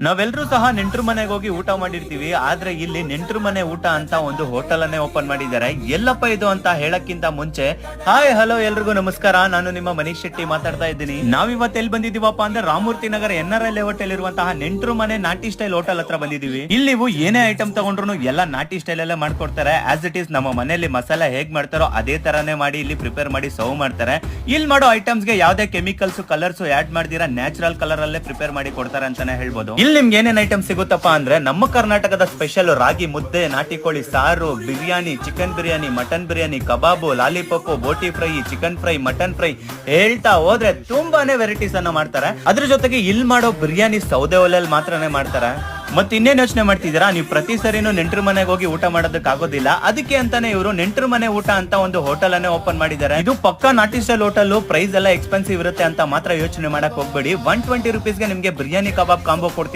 ನಾವೆಲ್ಲರೂ ಸಹ ನೆಂಟ್ರು ಮನೆಗೆ ಹೋಗಿ ಊಟ ಮಾಡಿರ್ತೀವಿ. ಆದ್ರೆ ಇಲ್ಲಿ ನೆಂಟ್ರು ಮನೆ ಊಟ ಅಂತ ಒಂದು ಹೋಟೆಲ್ ಅನ್ನೇ ಓಪನ್ ಮಾಡಿದ್ದಾರೆ. ಎಲ್ಲಪ್ಪ ಇದು ಅಂತ ಹೇಳಕ್ಕಿಂತ ಮುಂಚೆ ಹಾಯ್ ಹಲೋ ಎಲ್ರಿಗೂ ನಮಸ್ಕಾರ. ನಾನು ನಿಮ್ಮ ಮನೀಶ್ ಶೆಟ್ಟಿ ಮಾತಾಡ್ತಾ ಇದ್ದೀನಿ. ನಾವಿವತ್ತು ಎಲ್ಲಿ ಬಂದಿದೀವಪ್ಪ ಅಂದ್ರೆ ರಾಮೂರ್ತಿ ನಗರ NRI ಲೇಔಟ್ ಅಲ್ಲಿ ಇರುವಂತಹ ನೆಂಟ್ರು ಮನೆ ನಾಟಿ ಸ್ಟೈಲ್ ಹೋಟೆಲ್ ಹತ್ರ ಬಂದಿದೀವಿ. ಇಲ್ಲಿ ನೀವು ಏನೇ ಐಟಮ್ ತಗೊಂಡ್ರು ಎಲ್ಲ ನಾಟಿ ಸ್ಟೈಲ್ ಅಲ್ಲೇ ಮಾಡ್ಕೊಡ್ತಾರೆ. ಆಸ್ ಇಟ್ ಈಸ್ ನಮ್ಮ ಮನೆಯಲ್ಲಿ ಮಸಾಲೆ ಹೇಗ್ ಮಾಡ್ತಾರೋ ಅದೇ ತರಾನೇ ಮಾಡಿ ಇಲ್ಲಿ ಪ್ರಿಪೇರ್ ಮಾಡಿ ಸರ್ವ್ ಮಾಡ್ತಾರೆ. ಇಲ್ಲಿ ಮಾಡೋ ಐಟಮ್ಸ್ ಗೆ ಯಾವ್ದೇ ಕೆಮಿಕಲ್ಸ್ ಕಲರ್ಸ್ ಆಡ್ ಮಾಡ್ದಿರಾ ನ್ಯಾಚುರಲ್ ಕಲರ್ ಅಲ್ಲೇ ಪ್ರಿಪೇರ್ ಮಾಡಿ ಕೊಡ್ತಾರೆ ಅಂತಾನೆ ಹೇಳ್ಬೋದು. ಇಲ್ಲಿ ನಿಮ್ಗೆ ಏನೇನ್ ಐಟಮ್ ಸಿಗುತ್ತಪ್ಪ ಅಂದ್ರೆ ನಮ್ಮ ಕರ್ನಾಟಕದ ಸ್ಪೆಷಲ್ ರಾಗಿ ಮುದ್ದೆ, ನಾಟಿ ಕೋಳಿ ಸಾರು, biryani, chicken biryani, mutton biryani, kabab, lollipop, boti fry, chicken fry, mutton fry ಹೇಳ್ತಾ ಹೋದ್ರೆ ತುಂಬಾನೇ ವೆರೈಟೀಸ್ ಅನ್ನ ಮಾಡ್ತಾರೆ. ಅದ್ರ ಜೊತೆಗೆ ಇಲ್ಲಿ ಮಾಡೋ ಬಿರಿಯಾನಿ ಸೌದೆ ಒಲೆಯಲ್ಲಿ ಮಾತ್ರನೇ ಮಾಡ್ತಾರೆ. ಮತ್ತೆ ಇನ್ನೇನ್ ಯೋಚನೆ ಮಾಡ್ತಿದ್ದೀರಾ, ನೀವು ಪ್ರತಿ ಸರಿನೂ ನೆಂಟ್ರ ಮನೆಗೆ ಹೋಗಿ ಊಟ ಮಾಡೋದಕ್ಕೆ ಆಗೋದಿಲ್ಲ. ಅದಕ್ಕೆ ಅಂತಾನೆ ಇವರು ನೆಂಟ್ರ ಮನೆ ಊಟ ಅಂತ ಒಂದು ಹೋಟೆಲ್ ಅನ್ನೇ ಓಪನ್ ಮಾಡಿದ್ದಾರೆ. ಇದು ಪಕ್ಕಾ ನಾಟಿ ಸ್ಟೈಲ್ ಹೋಟೆಲ್. ಪ್ರೈಸ್ ಎಲ್ಲ ಎಕ್ಸ್ಪೆನ್ಸಿವ್ ಇರುತ್ತೆ ಅಂತ ಮಾತ್ರ ಯೋಚನೆ ಮಾಡಕ್ ಹೋಗ್ಬೇಡಿ. 120 rupees ಗೆ ನಿಮ್ಗೆ ಬಿರಿಯಾನಿ ಕಬಾಬ್ ಕಾಂಬೋ ಕೊಡ್ತೀವಿ.